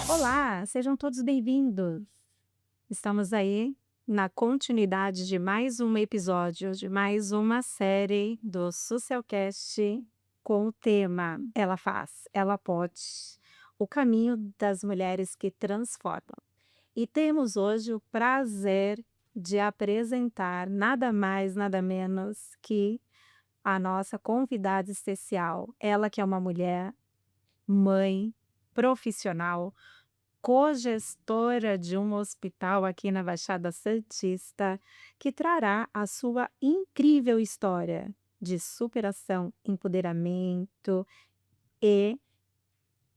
Olá, sejam todos bem-vindos. Estamos aí na continuidade de mais um episódio, de mais uma série do Sucelcast com o tema Ela Faz, Ela Pode, o caminho das mulheres que transformam. E temos hoje o prazer de apresentar nada mais, nada menos que a nossa convidada especial. Ela que é uma mulher, mãe, profissional, cogestora de um hospital aqui na Baixada Santista, que trará a sua incrível história de superação, empoderamento e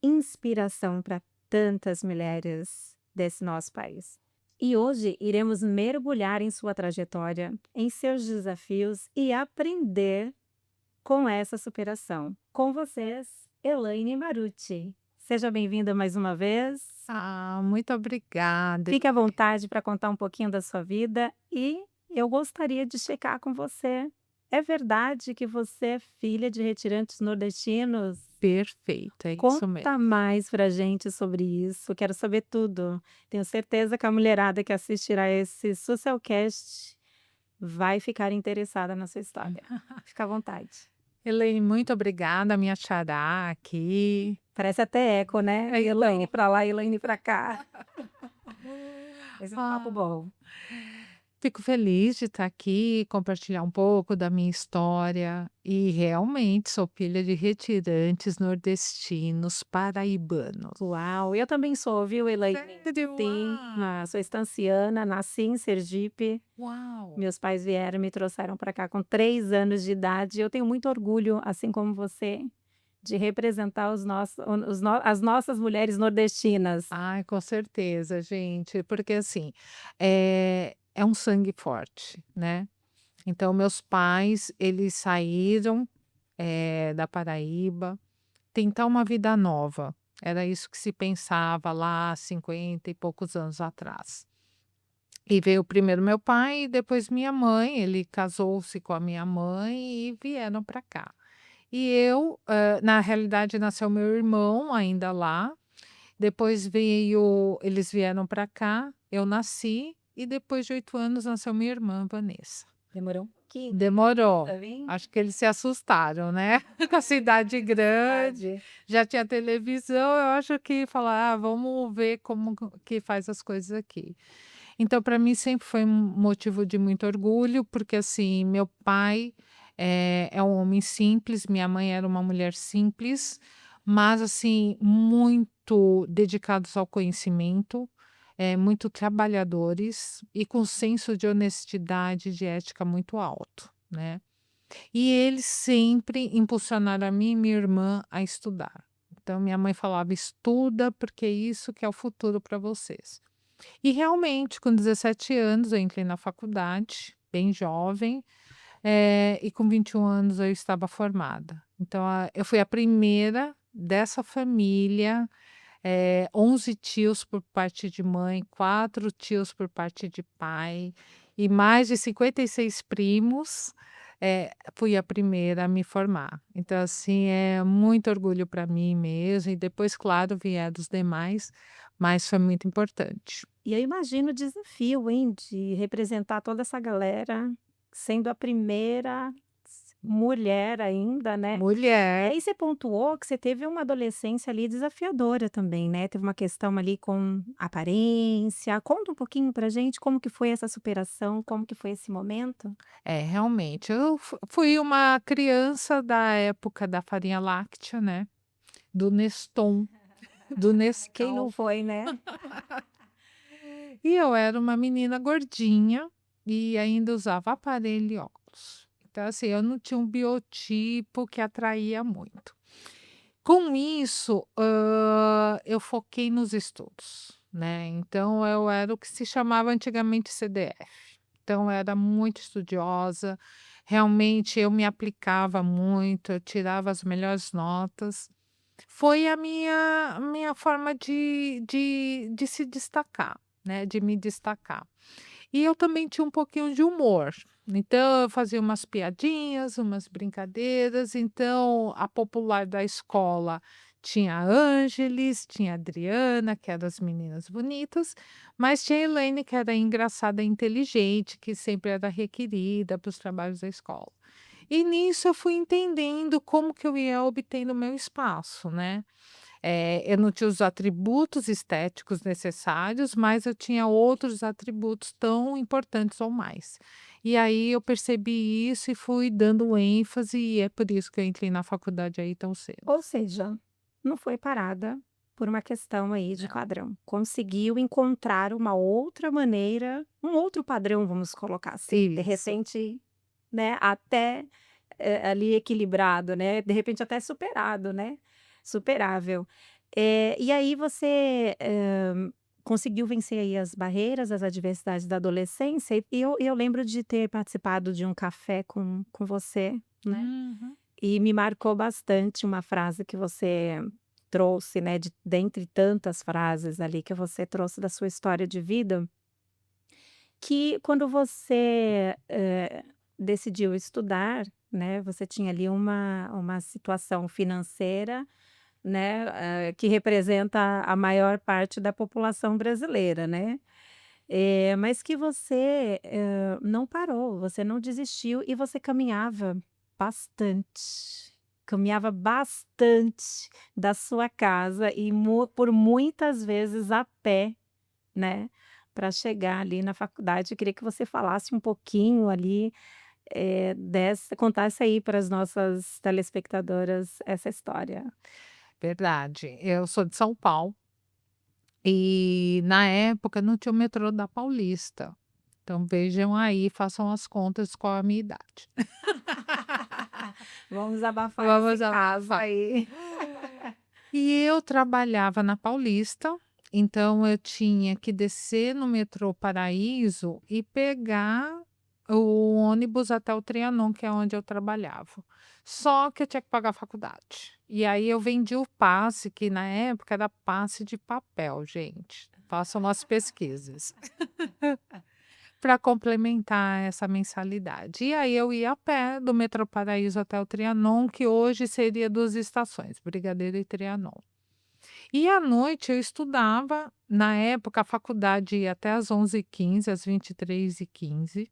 inspiração para tantas mulheres desse nosso país. E hoje iremos mergulhar em sua trajetória, em seus desafios e aprender com essa superação. Com vocês, Elaine Marucci. Seja bem-vinda mais uma vez. Muito obrigada. Fique à vontade para contar um pouquinho da sua vida e eu gostaria de checar com você. É verdade que você é filha de retirantes nordestinos? Perfeito, é isso mesmo. Conta mais pra gente sobre isso, quero saber tudo. Tenho certeza que a mulherada que assistirá esse Sucelcast vai ficar interessada na sua história. Fica à vontade. Elaine, muito obrigada, minha xará aqui. Parece até eco, né? É, Elaine então. pra lá, Elaine pra cá. Esse é um papo Ah, bom. Fico feliz de estar aqui, compartilhar um pouco da minha história. E realmente sou filha de retirantes nordestinos paraibanos. Uau, eu também sou, viu, Elaine? Sério? Sim, sou estanciana, nasci em Sergipe. Uau! Meus pais vieram, me trouxeram para cá com 3 anos de idade. Eu tenho muito orgulho, assim como você, de representar as nossas mulheres nordestinas. Ai, com certeza, gente, porque assim, é um sangue forte, né? Então, meus pais, eles saíram, da Paraíba, tentar uma vida nova. Era isso que se pensava lá 50 e poucos anos atrás. E veio primeiro meu pai e depois minha mãe. Ele casou-se com a minha mãe e vieram para cá. E eu, na realidade, nasceu meu irmão ainda lá. Depois eles vieram para cá, eu nasci e depois de 8 anos nasceu minha irmã Vanessa. Demorou um pouquinho Demorou. pra vir? Acho que eles se assustaram, né, com a cidade grande, Verdade. já tinha televisão, eu acho que falaram: "Ah, vamos ver como que faz as coisas aqui". Então para mim sempre foi um motivo de muito orgulho, porque, assim, meu pai, é um homem simples, minha mãe era uma mulher simples, mas, assim, muito dedicados ao conhecimento, muito trabalhadores e com senso de honestidade e de ética muito alto, né. E eles sempre impulsionaram a mim e minha irmã a estudar. Então minha mãe falava: "Estuda, porque isso que é o futuro para vocês". E realmente, com 17 anos eu entrei na faculdade, bem jovem, e com 21 anos eu estava formada. Então eu fui a primeira dessa família, 11 tios por parte de mãe, 4 tios por parte de pai e mais de 56 primos. Fui a primeira a me formar. Então, assim, é muito orgulho para mim mesmo e depois, claro, vieram os demais, mas foi muito importante. E eu imagino o desafio, hein, de representar toda essa galera, sendo a primeira mulher ainda, né. E Mulher. aí você pontuou que você teve uma adolescência ali desafiadora também, né, teve uma questão ali com aparência. Conta um pouquinho pra gente como que foi essa superação, como que foi esse momento? Realmente, eu fui uma criança da época da farinha láctea, né, do Neston, do Quem não Nescau. foi, né? E eu era uma menina gordinha e ainda usava aparelho e óculos. Então, assim, eu não tinha um biotipo que atraía muito. Com isso, eu foquei nos estudos, né? Então, eu era o que se chamava antigamente CDF. Então, eu era muito estudiosa, realmente eu me aplicava muito, eu tirava as melhores notas. Foi a minha forma de se destacar, né, de me destacar. E eu também tinha um pouquinho de humor, então eu fazia umas piadinhas, umas brincadeiras, então a popular da escola Tinha a Ângeles, tinha a Adriana, que eram as meninas bonitas, mas tinha a Elaine, que era engraçada e inteligente, que sempre era requerida para os trabalhos da escola. E nisso eu fui entendendo como que eu ia obtendo o meu espaço, né. Eu não tinha os atributos estéticos necessários, mas eu tinha outros atributos tão importantes ou mais. E aí eu percebi isso e fui dando ênfase, e é por isso que eu entrei na faculdade aí tão cedo. Ou seja, não foi parada por uma questão aí de Não. padrão. Conseguiu encontrar uma outra maneira, um outro padrão, vamos colocar assim, de Isso. repente, né, até, ali equilibrado, né, de repente até superado, né, superável. E aí você, conseguiu vencer aí as barreiras, as adversidades da adolescência, e eu lembro de ter participado de um café com você, né. Uhum. E me marcou bastante uma frase que você trouxe, né, de dentre tantas frases ali que você trouxe da sua história de vida, que quando você, decidiu estudar, né, você tinha ali uma situação financeira, né, que representa a maior parte da população brasileira, né. Mas que você, não parou, você não desistiu e você caminhava bastante da sua casa e por muitas vezes a pé, né, para chegar ali na faculdade. Eu queria que você falasse um pouquinho ali, contasse aí para as nossas telespectadoras essa história. Verdade. Eu sou de São Paulo e na época não tinha o metrô da Paulista. Então vejam aí, façam as contas qual a minha idade. Vamos abafar esse Vamos caso abafar. aí. E eu trabalhava na Paulista, então eu tinha que descer no metrô Paraíso e pegar o ônibus até o Trianon, que é onde eu trabalhava. Só que eu tinha que pagar a faculdade. E aí eu vendi o passe, que na época era passe de papel, gente. Façam as pesquisas. Para complementar essa mensalidade. E aí eu ia a pé do metrô Paraíso até o Trianon, que hoje seria 2 estações, Brigadeiro e Trianon. E à noite eu estudava, na época a faculdade ia até às 11h15, às 23h15,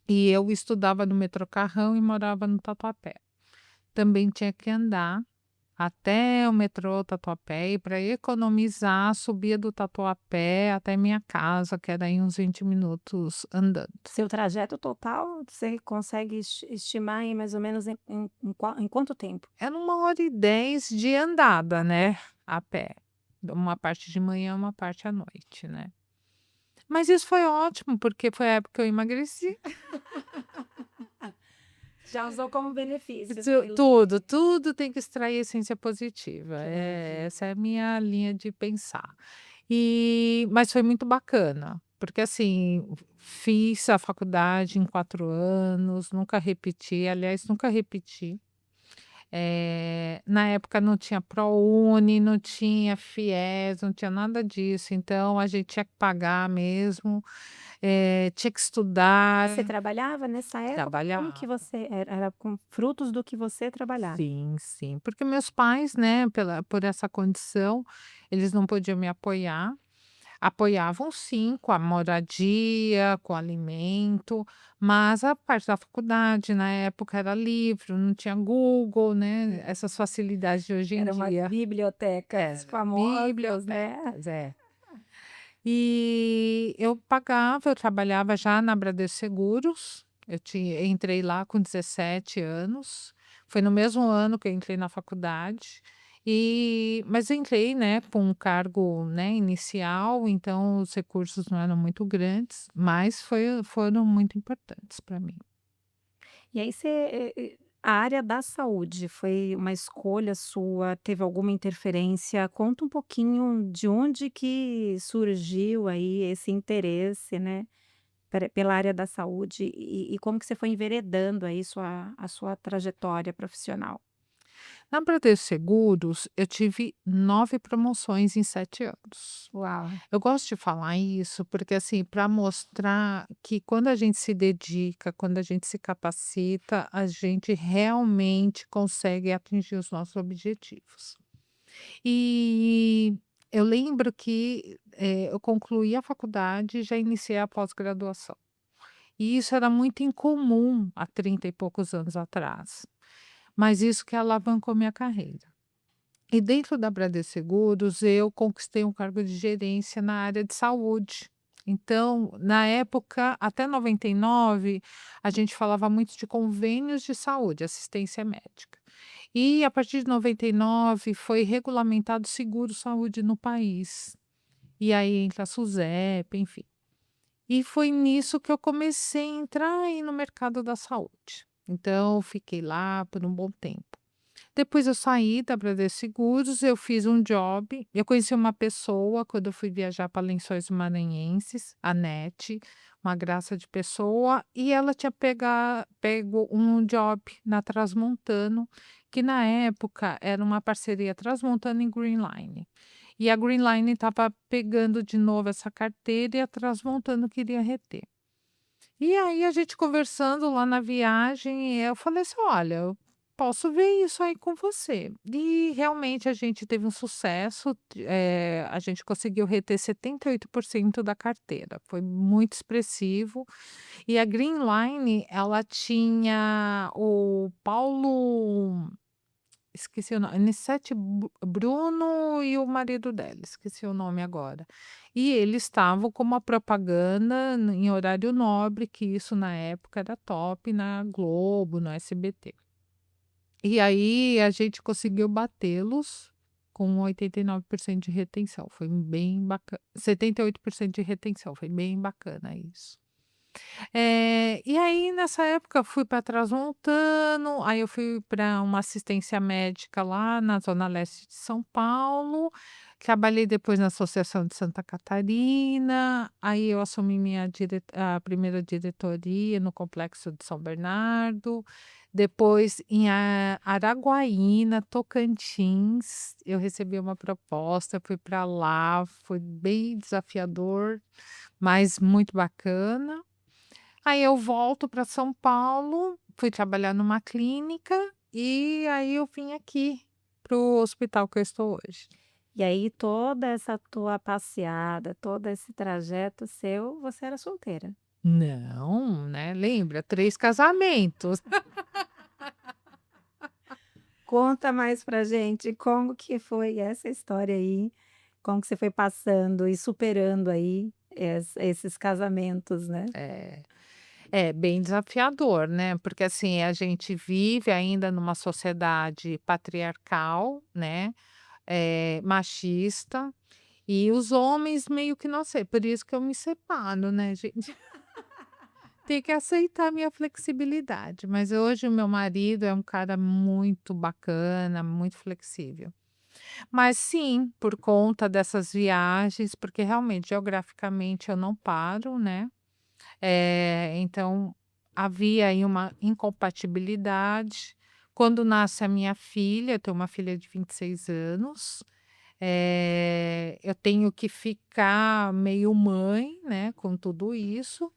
e eu estudava no metrô Carrão e morava no Tatuapé. Também tinha que andar até o metrô Tatuapé, e para economizar, subia do Tatuapé até minha casa, que era aí uns 20 minutos andando. Seu trajeto total, você consegue estimar em mais ou menos em quanto tempo? Era 1h10 de andada, né, a pé. Uma parte de manhã, uma parte à noite, né. Mas isso foi ótimo, porque foi a época que eu emagreci. Já usou como benefício aquilo. Tudo tem que extrair essência positiva, Que maravilha. essa é a minha linha de pensar. Mas foi muito bacana, porque assim, fiz a faculdade em 4 anos, nunca repeti, aliás, nunca repeti. Na época não tinha ProUni, não tinha FIES, não tinha nada disso, então a gente tinha que pagar mesmo, tinha que estudar. Você trabalhava nessa época? Como que Trabalhar. você era com frutos do que você trabalhava? Sim, sim, porque meus pais, né, por essa condição, eles não podiam me apoiar. Apoiavam sim, com a moradia, com o alimento, mas a parte da faculdade na época era livro, não tinha Google, né, essas facilidades de hoje em Eram umas dia. bibliotecas Era, famosas, né. bibliotecas, é. E eu pagava, eu trabalhava já na Bradesco Seguros, entrei lá com 17 anos, foi no mesmo ano que eu entrei na faculdade, mas eu entrei, né, com um cargo, né, inicial, então os recursos não eram muito grandes, mas foram muito importantes para mim. E aí você, a área da saúde foi uma escolha sua? Teve alguma interferência? Conta um pouquinho de onde que surgiu aí esse interesse, né, pela área da saúde e como que você foi enveredando aí a sua trajetória profissional. Na Bradesco Seguros, eu tive 9 promoções em 7 anos. Uau! Eu gosto de falar isso porque, assim, para mostrar que quando a gente se dedica, quando a gente se capacita, a gente realmente consegue atingir os nossos objetivos. E eu lembro que, eu concluí a faculdade e já iniciei a pós-graduação. E isso era muito incomum há 30 e poucos anos atrás, mas isso que alavancou minha carreira. E dentro da Bradesco Seguros, eu conquistei um cargo de gerência na área de saúde. Então, na época, até 99, a gente falava muito de convênios de saúde, assistência médica. E a partir de 99 foi regulamentado o seguro-saúde no país. E aí entra a SUSEP, enfim. E foi nisso que eu comecei a entrar aí no mercado da saúde. Então, fiquei lá por um bom tempo. Depois eu saí da Bradesco Seguros, eu fiz um job, eu conheci uma pessoa quando eu fui viajar para Lençóis Maranhenses, a Nete, uma graça de pessoa, e ela tinha pego um job na Transmontano, que na época era uma parceria Transmontano e Greenline. E a Greenline estava pegando de novo essa carteira e a Transmontano queria reter. E aí a gente conversando lá na viagem, eu falei assim: "Olha, eu posso ver isso aí com você". E realmente a gente teve um sucesso, a gente conseguiu reter 78% da carteira, foi muito expressivo. E a Greenline, ela tinha o Paulo, esqueci o nome, Anicete Bruno e o marido dela, esqueci o nome agora. E eles estavam com uma propaganda em horário nobre, que isso na época era top na Globo, no SBT. E aí a gente conseguiu batê-los com 89% de retenção, foi bem bacana. 78% de retenção, foi bem bacana isso. E aí nessa época eu fui para Transmontano, aí eu fui para uma assistência médica lá na zona leste de São Paulo, trabalhei depois na Associação de Santa Catarina, aí eu assumi a primeira diretoria no Complexo de São Bernardo, depois em Araguaína, Tocantins, eu recebi uma proposta, fui para lá, foi bem desafiador, mas muito bacana. Aí eu volto para São Paulo, fui trabalhar numa clínica e aí eu vim aqui para o hospital que eu estou hoje. E aí toda essa tua passeada, todo esse trajeto seu, você era solteira? Não, né, lembra, 3 casamentos. Conta mais pra gente como que foi essa história aí, como que você foi passando e superando aí esses casamentos, né? É, é bem desafiador, né, porque assim, a gente vive ainda numa sociedade patriarcal, né, machista, e os homens meio que não sei, por isso que eu me separo, né, gente. Tem que aceitar a minha flexibilidade, mas hoje o meu marido é um cara muito bacana, muito flexível. Mas sim, por conta dessas viagens, porque realmente geograficamente eu não paro, né, então havia aí uma incompatibilidade. Quando nasce a minha filha, eu tenho uma filha de 26 anos, eu tenho que ficar meio mãe, né, com tudo isso,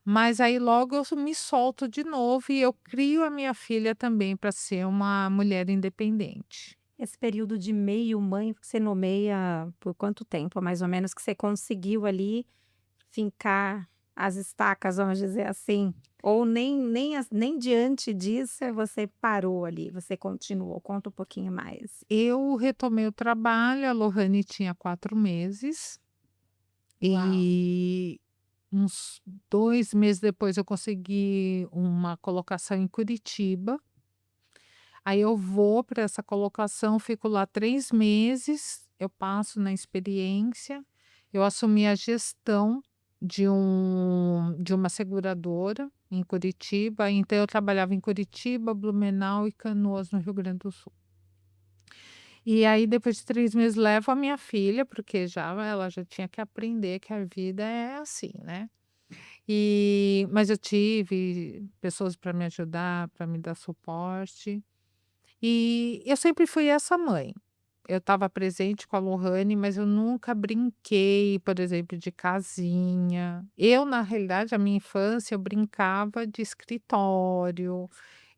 mas aí logo eu me solto de novo e eu crio a minha filha também para ser uma mulher independente. Esse período de meio mãe, você nomeia por quanto tempo, mais ou menos, que você conseguiu ali fincar as estacas, vamos dizer assim? Ou nem diante disso você parou ali, você continuou? Conta um pouquinho mais. Eu retomei o trabalho, a Lohane tinha 4 meses, Uau! e uns 2 meses depois eu consegui uma colocação em Curitiba. Aí eu vou para essa colocação, fico lá 3 meses, eu passo na experiência, eu assumi a gestão de uma seguradora em Curitiba, então eu trabalhava em Curitiba, Blumenau e Canoas, no Rio Grande do Sul. E aí depois de 3 meses levo a minha filha, porque ela já tinha que aprender que a vida é assim, né. Mas eu tive pessoas para me ajudar, para me dar suporte. E eu sempre fui essa mãe. Eu estava presente com a Lohane, mas eu nunca brinquei, por exemplo, de casinha. Na realidade, a minha infância, eu brincava de escritório,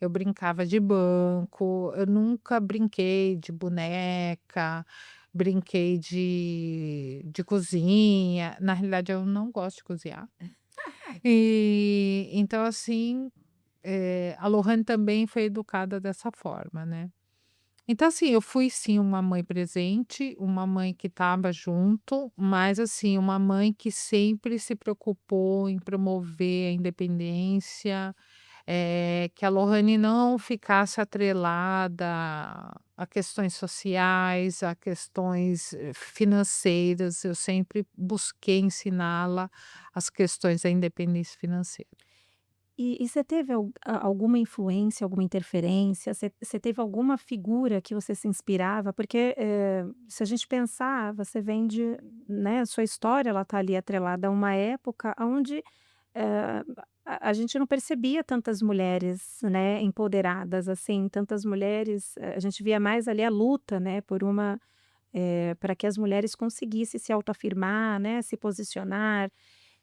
eu brincava de banco, eu nunca brinquei de boneca, brinquei de cozinha. Na realidade, eu não gosto de cozinhar. E então, assim, a Lohane também foi educada dessa forma, né. Então, assim, eu fui sim uma mãe presente, uma mãe que estava junto, mas assim, uma mãe que sempre se preocupou em promover a independência, que a Lohane não ficasse atrelada a questões sociais, a questões, financeiras. Eu sempre busquei ensiná-la as questões da independência financeira. E você teve alguma influência, alguma interferência? Você teve alguma figura que você se inspirava? Porque, se a gente pensar, você vem de, né, a sua história ela está ali atrelada a uma época onde, a gente não percebia tantas mulheres, né, empoderadas, assim, tantas mulheres, a gente via mais ali a luta, né, por uma, para que as mulheres conseguissem se autoafirmar, né, se posicionar.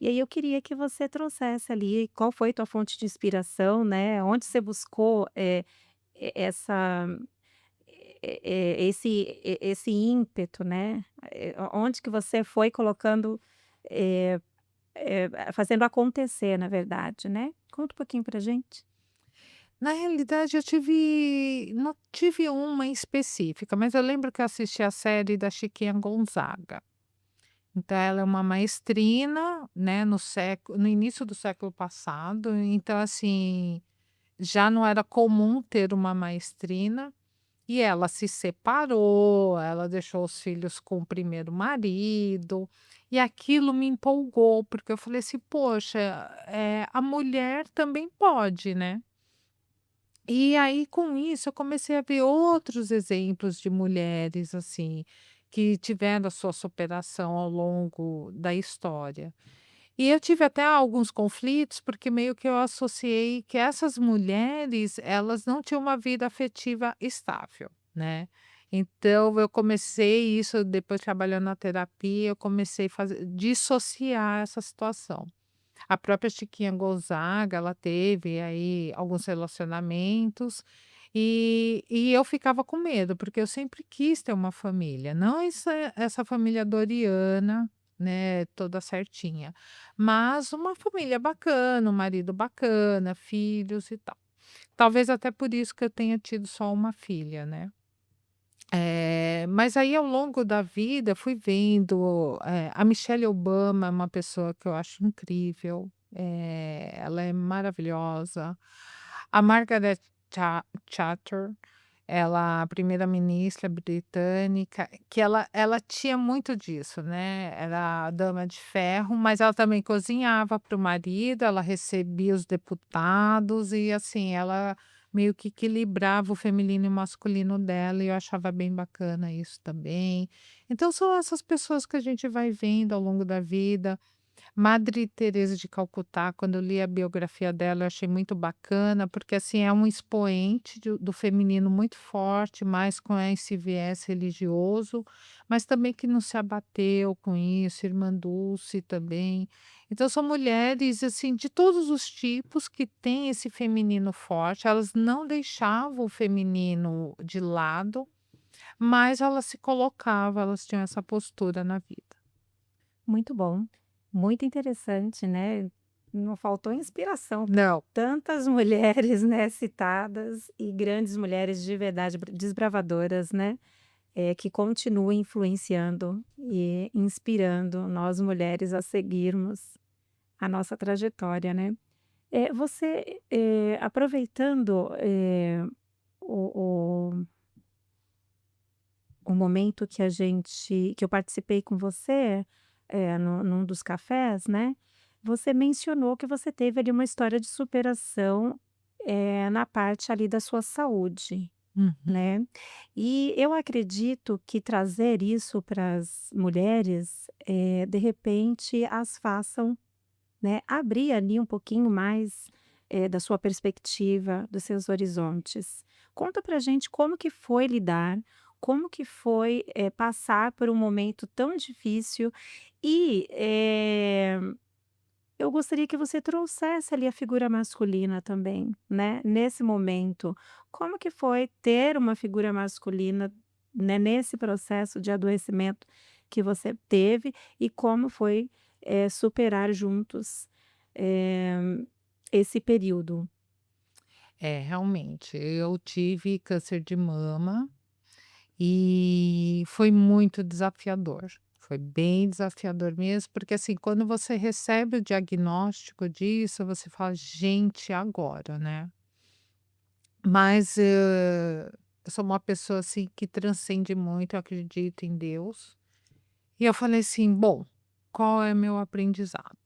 E aí eu queria que você trouxesse ali qual foi tua fonte de inspiração, né, onde você buscou, essa esse ímpeto, né, onde que você foi colocando, eh fazendo acontecer, na verdade, né. Conta um pouquinho pra gente. Na realidade, eu tive não tive uma em específica, mas eu lembro que eu assisti a série da Chiquinha Gonzaga. Então ela é uma maestrina, né, no início do século passado, então assim, já não era comum ter uma maestrina, e ela se separou, ela deixou os filhos com o primeiro marido, e aquilo me empolgou, porque eu falei assim: "Poxa, a mulher também pode, né". E aí, com isso, eu comecei a ver outros exemplos de mulheres, assim, que tiveram a sua superação ao longo da história. E eu tive até alguns conflitos, porque meio que eu associei que essas mulheres, elas não tinham uma vida afetiva estável, né. Então eu comecei isso depois trabalhando na terapia, eu comecei a fazer dissociar essa situação. A própria Chiquinha Gonzaga, ela teve aí alguns relacionamentos, e eu ficava com medo, porque eu sempre quis ter uma família, não essa família doriana, né, toda certinha, mas uma família bacana, um marido bacana, filhos e tal. Talvez até por isso que eu tenha tido só uma filha, né. Mas aí ao longo da vida fui vendo, a Michelle Obama é uma pessoa que eu acho incrível, ela é maravilhosa. A Margaret Thatcher, ela a primeira-ministra britânica, que ela tinha muito disso, né, era a dama de ferro, mas ela também cozinhava para o marido, ela recebia os deputados e, assim, ela meio que equilibrava o feminino e o masculino dela, e eu achava bem bacana isso também. Então são essas pessoas que a gente vai vendo ao longo da vida. Madre Teresa de Calcutá, quando eu li a biografia dela, eu achei muito bacana, porque, assim, é um expoente do feminino muito forte, mais com esse viés religioso, mas também que não se abateu com isso, Irmã Dulce também. Então são mulheres, assim, de todos os tipos que têm esse feminino forte, elas não deixavam o feminino de lado, mas elas se colocavam, elas tinham essa postura na vida. Muito bom, muito interessante, né, não faltou inspiração. Não. Tantas mulheres, né, citadas e grandes mulheres de verdade, desbravadoras, né, que continuam influenciando e inspirando nós mulheres a seguirmos a nossa trajetória, né. Você, aproveitando, o o momento que eu participei com você, num dos cafés, né, você mencionou que você teve ali uma história de superação, na parte ali da sua saúde, Uhum. né. E eu acredito que trazer isso para as mulheres, de repente as façam, né, abrir ali um pouquinho mais, da sua perspectiva, dos seus horizontes. Conta pra gente como que foi lidar, como que foi, passar por um momento tão difícil e, eu gostaria que você trouxesse ali a figura masculina também, né, nesse momento. Como que foi ter uma figura masculina, né, nesse processo de adoecimento que você teve e como foi, superar juntos, eh, esse período? É, realmente, eu tive câncer de mama e foi muito desafiador. Foi bem desafiador mesmo, porque assim, quando você recebe o diagnóstico disso, você fala: "Gente, agora, né?". Mas, eu sou uma pessoa, assim, que transcende muito, eu acredito em Deus. E eu falei assim: "Bom, qual é meu aprendizado?".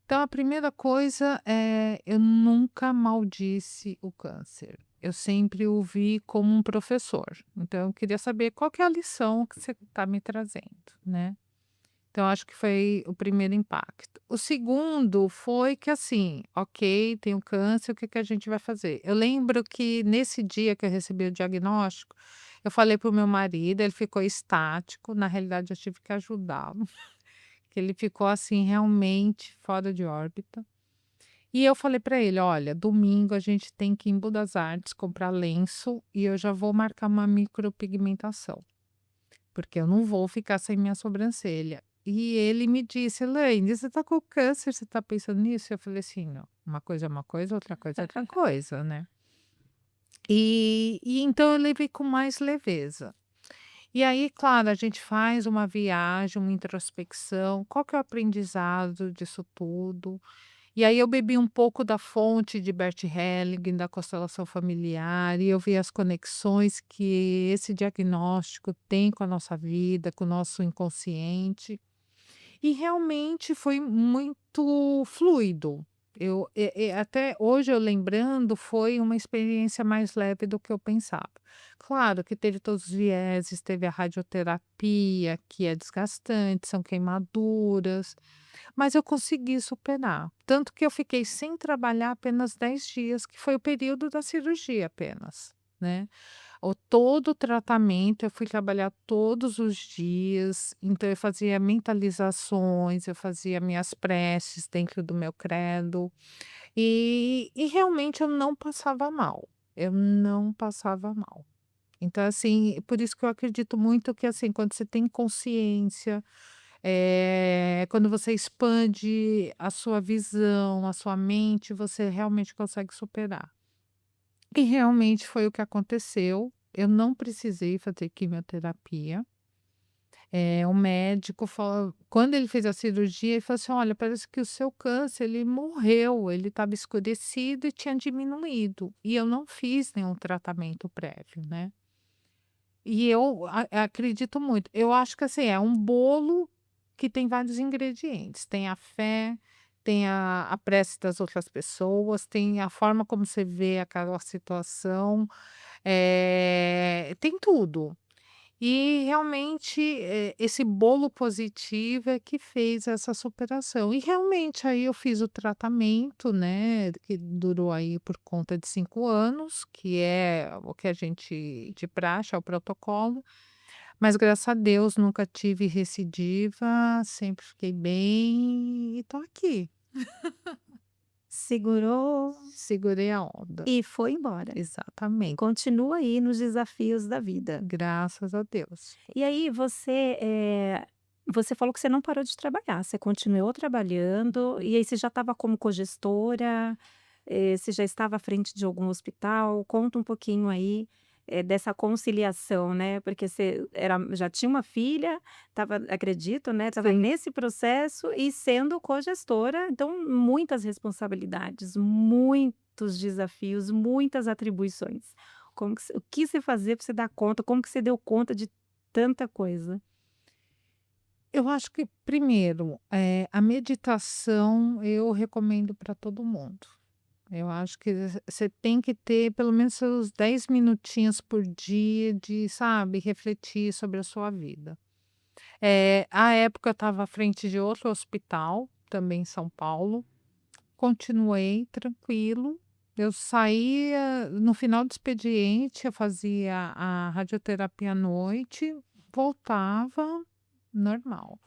Então a primeira coisa é, eu nunca maldisse o câncer. Eu sempre o vi como um professor. Então eu queria saber qual que é a lição que você está me trazendo, né. Então acho que foi o primeiro impacto. O segundo foi que assim, ok, tenho câncer, o que que a gente vai fazer? Eu lembro que nesse dia que eu recebi o diagnóstico, eu falei para o meu marido, ele ficou estático, na realidade eu tive que ajudá-lo, que ele ficou assim realmente fora de órbita. E eu falei para ele: "Olha, domingo a gente tem que ir em Budas Artes comprar lenço e eu já vou marcar uma micropigmentação, porque eu não vou ficar sem minha sobrancelha". E ele me disse: "Elaine, você tá com câncer, você tá pensando nisso?". Eu falei assim: "Não, uma coisa, outra coisa é outra coisa, né". E então eu levei com mais leveza. E aí, claro, a gente faz uma viagem, uma introspecção, qual que é o aprendizado disso tudo? E aí eu bebi um pouco da fonte de Bert Hellinger, da constelação familiar, e eu vi as conexões que esse diagnóstico tem com a nossa vida, com o nosso inconsciente. E realmente foi muito fluido. Até hoje eu lembrando, foi uma experiência mais leve do que eu pensava. Claro que teve todos os vieses, teve a radioterapia, que é desgastante, são queimaduras, mas eu consegui superar. Tanto que eu fiquei sem trabalhar apenas 10 dias, que foi o período da cirurgia apenas, né. Todo o tratamento eu fui trabalhar todos os dias, então eu fazia mentalizações, eu fazia minhas preces dentro do meu credo, e realmente eu não passava mal, eu não passava mal. Então assim, por isso que eu acredito muito que assim, quando você tem consciência, quando você expande a sua visão, a sua mente, você realmente consegue superar. E realmente foi o que aconteceu. Eu não precisei fazer quimioterapia. O médico falou, quando ele fez a cirurgia, ele falou assim: "Olha, parece que o seu câncer, ele morreu, ele estava escurecido e tinha diminuído". E eu não fiz nenhum tratamento prévio, né. E eu acredito muito. Eu acho que, assim, é um bolo que tem vários ingredientes. Tem a fé, tem a prece das outras pessoas, tem a forma como você vê aquela situação, tem tudo. E realmente, esse bolo positivo é que fez essa superação. E realmente aí eu fiz o tratamento, né, que durou aí por conta de 5 anos, que é o que a gente de praxe, é o protocolo, mas graças a Deus nunca tive recidiva, sempre fiquei bem e tô aqui. Segurou Segurei a onda. e foi embora. E Exatamente, continua aí nos desafios da vida. graças a Deus. E aí você falou que você não parou de trabalhar, você continuou trabalhando, e aí você já estava como cogestora, você já estava à frente de algum hospital? Conta um pouquinho aí, dessa conciliação, né, porque você já tinha uma filha, estava acredito, né, estava Sim. nesse processo e sendo cogestora, então muitas responsabilidades, muitos desafios, muitas atribuições. Como que o que você fazia para você dar conta? Como que você deu conta de tanta coisa? Eu acho que primeiro, a meditação eu recomendo para todo mundo. Eu acho que você tem que ter pelo menos seus 10 minutinhos por dia de, sabe, refletir sobre a sua vida. À época eu estava à frente de outro hospital, também em São Paulo, continuei tranquilo. Eu saía no final do expediente, eu fazia a radioterapia à noite, voltava normal.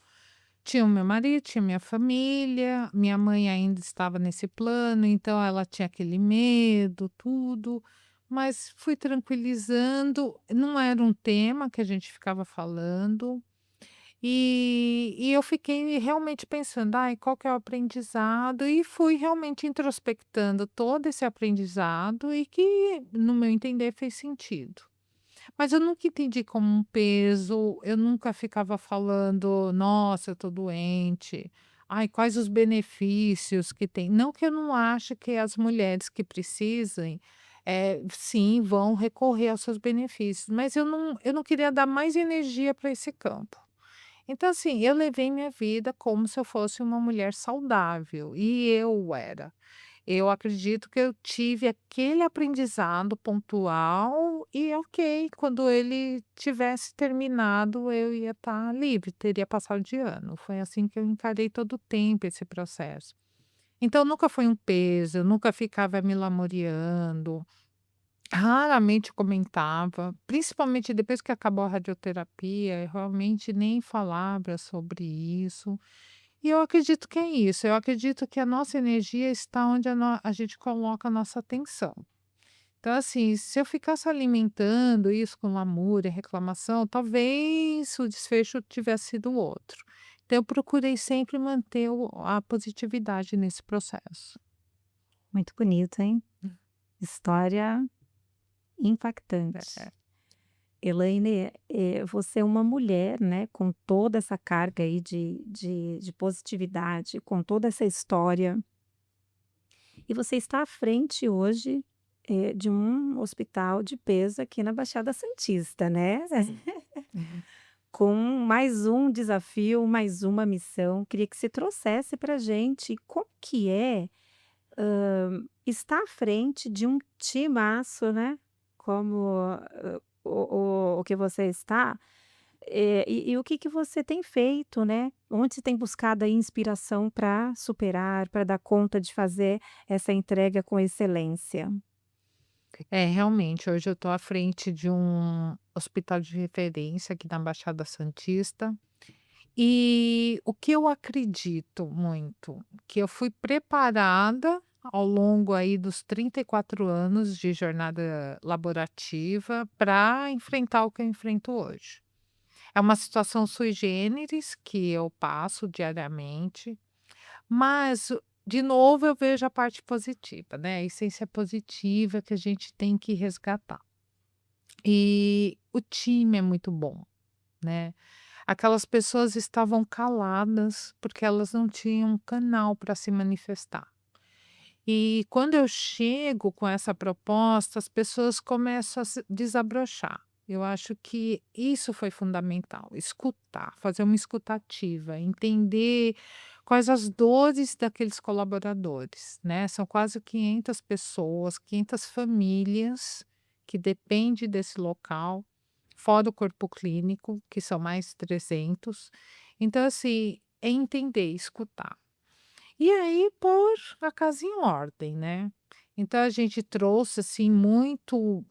Tinha o meu marido, tinha minha família, minha mãe ainda estava nesse plano, então ela tinha aquele medo, tudo, mas fui tranquilizando, não era um tema que a gente ficava falando, e eu fiquei realmente pensando: "Ai, qual que é o aprendizado?", e fui realmente introspectando todo esse aprendizado e que, no meu entender, fez sentido. Mas eu nunca entendi como um peso, eu nunca ficava falando: "Nossa, eu tô doente. Ai, quais os benefícios que tem". Não que eu não ache que as mulheres que precisem, sim, vão recorrer aos seus benefícios, mas eu não queria dar mais energia para esse campo. Então, assim, eu levei minha vida como se eu fosse uma mulher saudável, e eu era. Eu acredito que eu tive aquele aprendizado pontual e ok, quando ele tivesse terminado, eu ia estar livre, teria passado de ano. Foi assim que eu encarei todo o tempo esse processo. Então nunca foi um peso, eu nunca ficava me lamuriando, raramente comentava, principalmente depois que acabou a radioterapia, eu realmente nem falava sobre isso. E eu acredito que é isso, eu acredito que a nossa energia está onde a gente coloca a nossa atenção. Então, assim, se eu ficasse alimentando isso com lamúria, reclamação, talvez o desfecho tivesse sido outro. Então, eu procurei sempre manter a positividade nesse processo. Muito bonito, hein? História É. impactante. Elaine, você é uma mulher, né, com toda essa carga aí de positividade, com toda essa história, e você está à frente hoje, de um hospital de peso aqui na Baixada Santista, né? Uhum. Com mais um desafio, mais uma missão. Queria que você trouxesse pra gente como que é, estar à frente de um timaço, né, como, o que você está, e o que que você tem feito, né, onde você tem buscado aí inspiração para superar, para dar conta de fazer essa entrega com excelência? É, realmente, hoje eu estou à frente de um hospital de referência aqui na Baixada Santista. E o que eu acredito muito, que eu fui preparada ao longo aí dos 34 anos de jornada laborativa para enfrentar o que eu enfrento hoje. É uma situação sui generis que eu passo diariamente, mas de novo eu vejo a parte positiva, né? A essência positiva que a gente tem que resgatar. E o time é muito bom, né? Aquelas pessoas estavam caladas, porque elas não tinham canal para se manifestar. E quando eu chego com essa proposta, as pessoas começam a se desabrochar. Eu acho que isso foi fundamental, escutar, fazer uma escutativa, entender quais as dores daqueles colaboradores, né? São quase 500 pessoas, 500 famílias que dependem desse local, fora o corpo clínico, que são mais 300. Então, assim, é entender, escutar. E aí pôr a casa em ordem, né. Então a gente trouxe, assim, muito,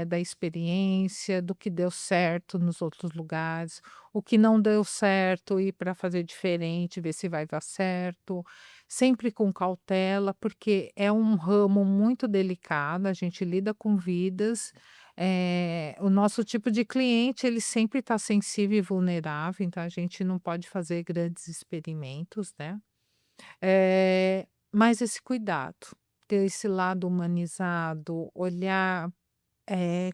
da experiência, do que deu certo nos outros lugares, o que não deu certo, ir para fazer diferente, ver se vai dar certo, sempre com cautela, porque é um ramo muito delicado, a gente lida com vidas, o nosso tipo de cliente, ele sempre está sensível e vulnerável, então a gente não pode fazer grandes experimentos, né. Mais esse cuidado, ter esse lado humanizado, olhar,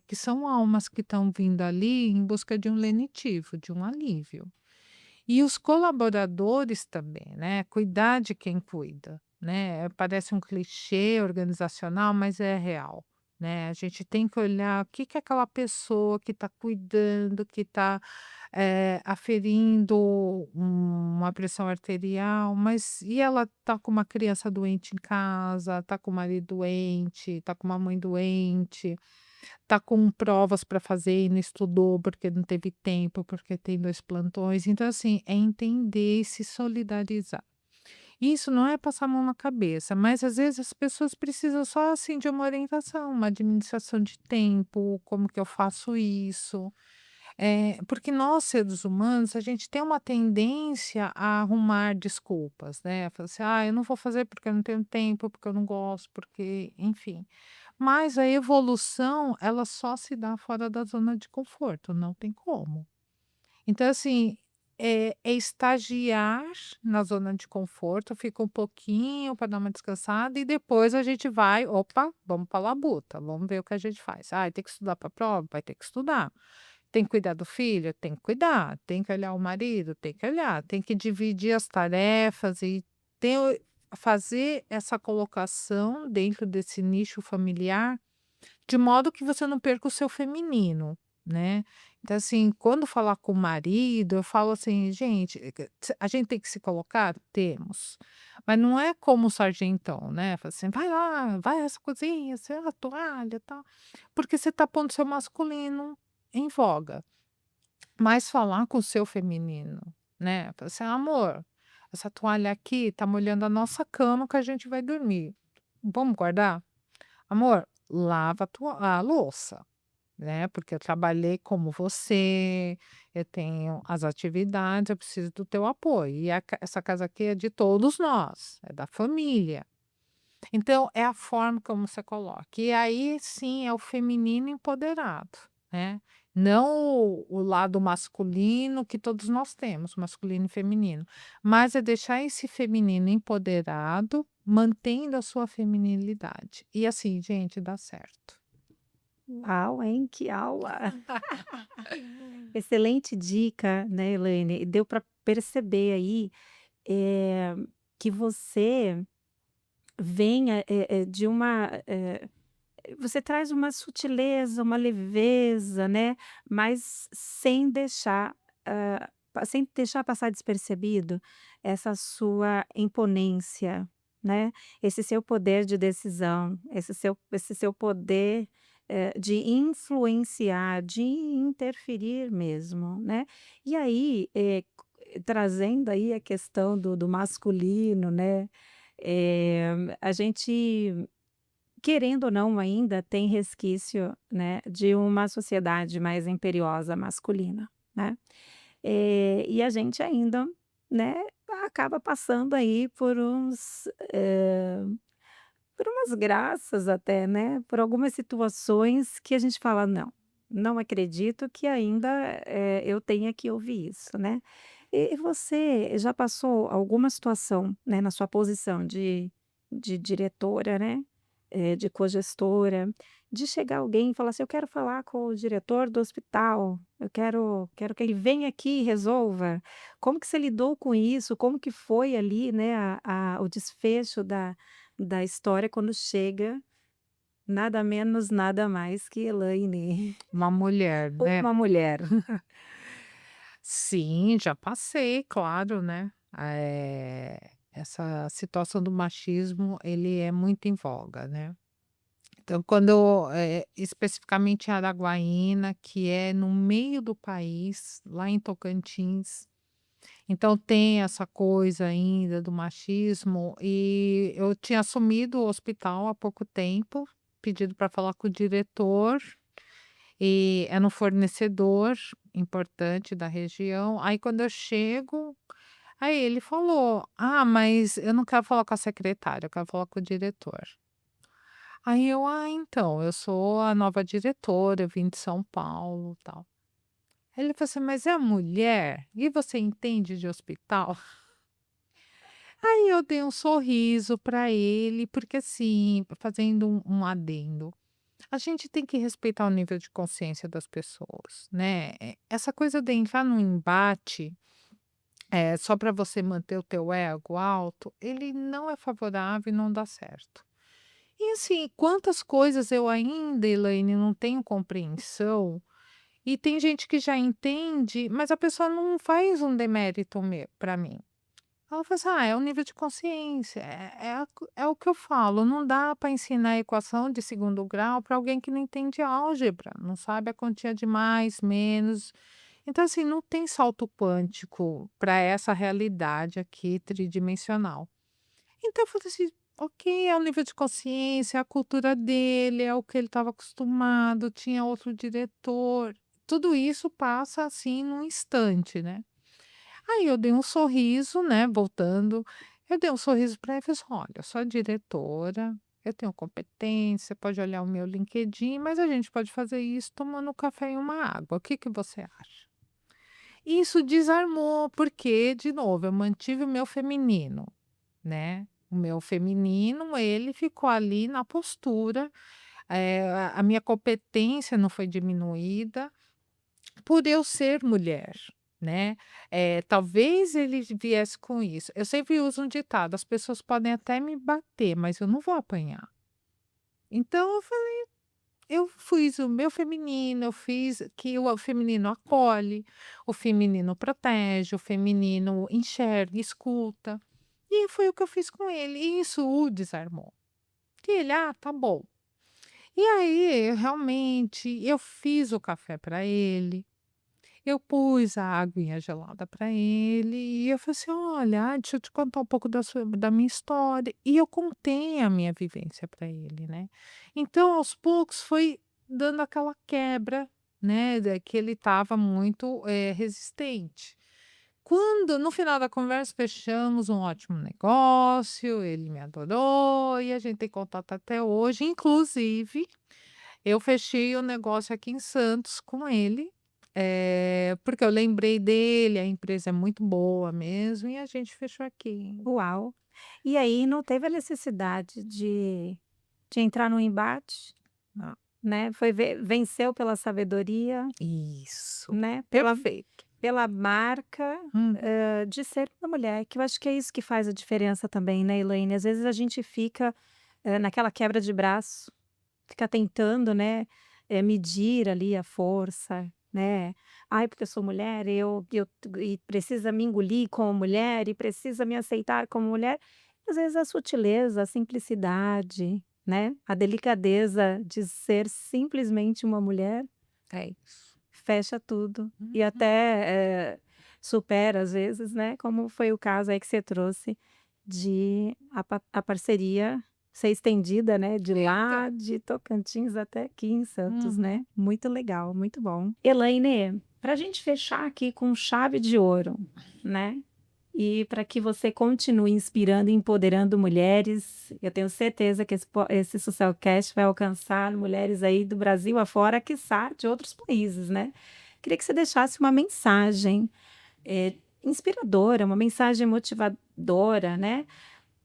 que são almas que estão vindo ali em busca de um lenitivo, de um alívio. E os colaboradores também, né, cuidar de quem cuida, né, parece um clichê organizacional, mas é real, né, a gente tem que olhar o que que aquela pessoa que está cuidando, que está, aferindo uma pressão arterial, mas e ela está com uma criança doente em casa, está com o marido doente, está com uma mãe doente, tá com provas para fazer e não estudou porque não teve tempo, porque tem 2 plantões. Então, assim, é entender e se solidarizar. Isso não é passar a mão na cabeça, mas às vezes as pessoas precisam só, assim, de uma orientação, uma administração de tempo, como que eu faço isso. Porque nós, seres humanos, a gente tem uma tendência a arrumar desculpas, né, falar assim: "Ah, eu não vou fazer porque eu não tenho tempo, porque eu não gosto, porque", enfim. Mas a evolução, ela só se dá fora da zona de conforto, não tem como. Então, assim, é estagiar na zona de conforto, fica um pouquinho para dar uma descansada e depois a gente vai: "Opa, vamos pra labuta, vamos ver o que a gente faz". Ah, tem que estudar para a prova? Vai ter que estudar. Tem que cuidar do filho? Tem que cuidar. Tem que olhar o marido? Tem que olhar. Tem que dividir as tarefas e ter o fazer essa colocação dentro desse nicho familiar de modo que você não perca o seu feminino, né. Então, assim, quando falar com o marido, eu falo assim: "Gente, a gente tem que se colocar? Temos". Mas não é como o sargentão, né, fala assim: "Vai lá, vai essa cozinha, você a toalha, tal", porque você está pondo seu masculino em voga. Mas falar com o seu feminino, né, fala assim: "Amor, essa toalha aqui tá molhando a nossa cama que a gente vai dormir. Vamos guardar?". Amor, lava a louça, né, porque eu trabalhei como você, eu tenho as atividades, eu preciso do teu apoio. E essa casa aqui é de todos nós, é da família. Então, é a forma como você coloca. E aí sim é o feminino empoderado, né? Não o lado masculino que todos nós temos, masculino e feminino, mas é deixar esse feminino empoderado, mantendo a sua feminilidade. E assim, gente, dá certo. Uau, hein, que aula! Excelente dica, né, Elaine. Deu para perceber aí, eh, que você vem, de uma, você traz uma sutileza, uma leveza, né, mas sem deixar passar despercebido essa sua imponência, né, esse seu poder de decisão, esse seu poder, de influenciar, de interferir mesmo, né. E aí, trazendo aí a questão do masculino, né, a gente, querendo ou não, ainda tem resquício, né, de uma sociedade mais imperiosa masculina, né. E a gente ainda, né, acaba passando aí por umas graças até, né, por algumas situações que a gente fala: "Não, não acredito que ainda, eu tenha que ouvir isso", né. E você já passou alguma situação, né, na sua posição de diretora, né, de cogestora, de chegar alguém e falar assim: "Eu quero falar com o diretor do hospital, eu quero que ele venha aqui e resolva". Como que você lidou com isso? Como que foi ali, né, o desfecho da história quando chega nada menos, nada mais que Elaine, Uma mulher, né? uma mulher. Sim, já passei, claro, né? Essa situação do machismo, ele é muito em voga, né? Então, quando, especificamente em Araguaína, que é no meio do país, lá em Tocantins, então tem essa coisa ainda do machismo, e eu tinha assumido o hospital há pouco tempo, pedido para falar com o diretor, e era um fornecedor importante da região. Aí quando eu chego, aí ele falou: "Ah, mas eu não quero falar com a secretária, eu quero falar com o diretor". Aí eu: "Ah, então, eu sou a nova diretora, eu vim de São Paulo, tal". Aí ele falou assim: "Mas é mulher? E você entende de hospital?" Aí eu dei um sorriso para ele, porque assim, fazendo um adendo, a gente tem que respeitar o nível de consciência das pessoas, né. Essa coisa de entrar num embate, só para você manter o teu ego alto, ele não é favorável e não dá certo. E assim, quantas coisas eu ainda, Elaine, não tenho compreensão, e tem gente que já entende, mas a pessoa não faz um demérito para mim. Ela fala assim: "Ah, é o nível de consciência", é o que eu falo, não dá para ensinar a equação de segundo grau para alguém que não entende álgebra, não sabe a quantia de mais, menos. Então, assim, não tem salto quântico para essa realidade aqui tridimensional. Então eu falei assim: "Ok, é o nível de consciência, é a cultura dele, é o que ele estava acostumado, tinha outro diretor". tudo isso passa, assim, num instante, né. Aí eu dei um sorriso, né, voltando, eu dei um sorriso para ele e falei assim: "Olha, eu sou a diretora, eu tenho competência, pode olhar o meu LinkedIn, mas a gente pode fazer isso tomando um café e uma água, o que que você acha?". Isso desarmou, porque, de novo, eu mantive o meu feminino, né. O meu feminino, ele ficou ali na postura, a minha competência não foi diminuída por eu ser mulher, né. Talvez ele viesse com isso. Eu sempre uso um ditado: "As pessoas podem até me bater, mas eu não vou apanhar". Então eu fiz o meu feminino, eu fiz que o feminino acolhe, o feminino protege, o feminino enxerga, escuta. E foi o que eu fiz com ele, e isso o desarmou. E ele: "Ah, tá bom". E aí, realmente, eu fiz o café para ele, eu pus a aguinha gelada para ele, e eu falei assim: "Olha, deixa eu te contar um pouco da minha história", e eu contei a minha vivência para ele, né. Então, aos poucos, foi dando aquela quebra, né, que ele estava muito, resistente. Quando no final da conversa fechamos um ótimo negócio, ele me adorou e a gente tem contato até hoje, inclusive eu fechei o negócio aqui em Santos com ele, porque eu lembrei dele, a empresa é muito boa mesmo, e a gente fechou aqui. Uau! E aí não teve a necessidade de entrar num embate, Não. né, foi venceu pela sabedoria, Isso, né, perfeito. pela marca, Hum, de ser uma mulher, que eu acho que é isso que faz a diferença também, né, Elaine? Às vezes a gente fica, naquela quebra de braço, fica tentando, né, medir ali a força, né. "Ai, porque eu sou mulher, eu e precisa me engolir como mulher, e precisa me aceitar como mulher". Às vezes a sutileza, a simplicidade, né, a delicadeza de ser simplesmente uma mulher, é isso. fecha tudo. E Uhum. até, supera às vezes, né, como foi o caso aí que você trouxe de a parceria ser estendida, né, de Então. lá de Tocantins até aqui em Santos, né. Uhum. Muito legal, muito bom. Elaine, para a gente fechar aqui com chave de ouro, né, e para que você continue inspirando e empoderando mulheres, eu tenho certeza que esse Sucelcast vai alcançar mulheres aí do Brasil afora, quiçá de outros países, né. Queria que você deixasse uma mensagem, inspiradora, uma mensagem motivadora, né,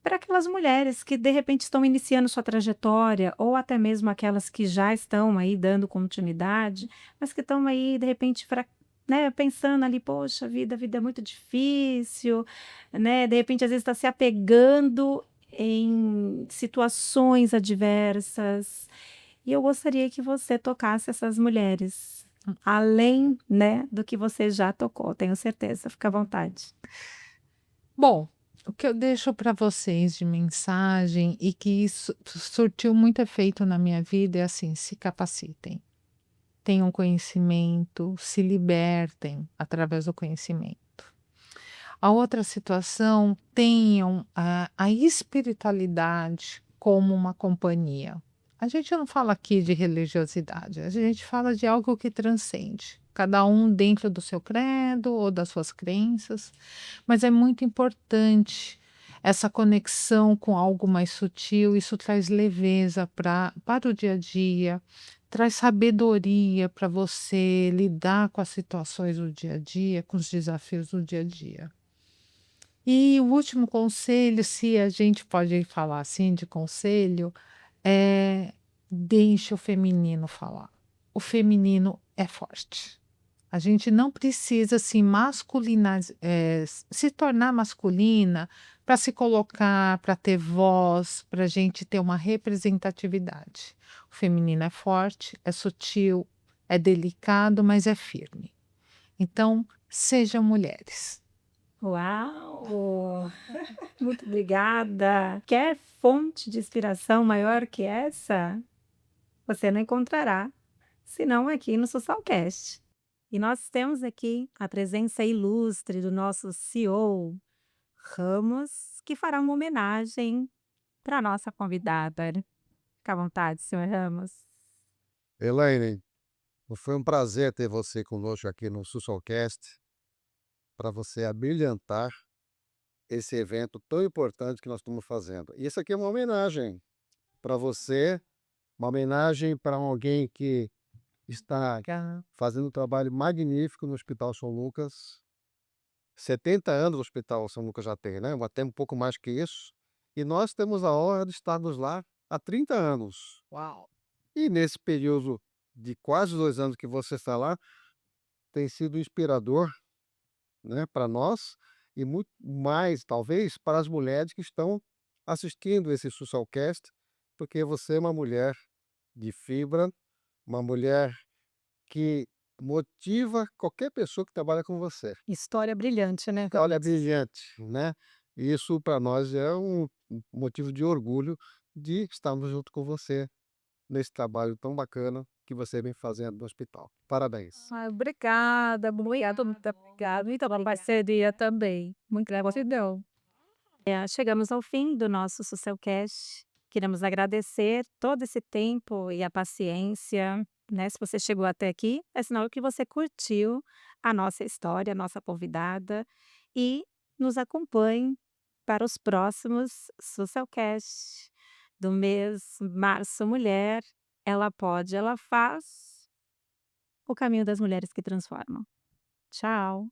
para aquelas mulheres que de repente estão iniciando sua trajetória, ou até mesmo aquelas que já estão aí dando continuidade, mas que estão aí de repente né, pensando ali: "Poxa vida, a vida é muito difícil", né, de repente às vezes está se apegando em situações adversas. E eu gostaria que você tocasse essas mulheres, além, né, do que você já tocou, tenho certeza, fica à vontade. Bom, o que eu deixo para vocês de mensagem e que isso surtiu muito efeito na minha vida é assim: se capacitem, tenham conhecimento, se libertem através do conhecimento. A outra situação, tenham a espiritualidade como uma companhia. A gente não fala aqui de religiosidade, a gente fala de algo que transcende, cada um dentro do seu credo ou das suas crenças, mas é muito importante essa conexão com algo mais sutil, isso traz leveza para o dia a dia, traz sabedoria para você lidar com as situações do dia a dia, com os desafios do dia a dia. E o último conselho, se a gente pode falar assim de conselho, é deixe o feminino falar. O feminino é forte. A gente não precisa se se tornar masculina para se colocar, para ter voz, para a gente ter uma representatividade. O feminino é forte, é sutil, é delicado, mas é firme. Então, sejam mulheres. Uau! Muito obrigada. Quer fonte de inspiração maior que essa? Você não encontrará, senão aqui no Socialcast. E nós temos aqui a presença ilustre do nosso CEO, Ramos, que fará uma homenagem para a nossa convidada. Fica à vontade, senhor Ramos. Elaine, Foi um prazer ter você conosco aqui no Sussolcast, para você abrilhantar esse evento tão importante que nós estamos fazendo. E isso aqui é uma homenagem para você, uma homenagem para alguém que está fazendo um trabalho magnífico no Hospital São Lucas. 70 anos o Hospital São Lucas já tem, né? Até um pouco mais que isso. E nós temos a honra de estarmos lá há 30 anos. Uau! E nesse período de quase 2 anos que você está lá, tem sido inspirador, né, para nós e muito mais, talvez, para as mulheres que estão assistindo esse Sussalcast, porque você é uma mulher de fibra, uma mulher que motiva qualquer pessoa que trabalha com você. História brilhante, né, Olha, Cris? brilhante, né? Isso para nós é um motivo de orgulho de estarmos junto com você nesse trabalho tão bacana que você vem fazendo no hospital. Parabéns. Ai, obrigada, muito obrigada. E pela parceria também. Muito gratidão. Chegamos ao fim do nosso Sucelcast. Queremos agradecer todo esse tempo e a paciência, né? Se você chegou até aqui, é sinal que você curtiu a nossa história, a nossa convidada, e nos acompanhe para os próximos Sucelcast do mês Março Mulher. Ela pode, ela faz. O caminho das mulheres que transformam. Tchau.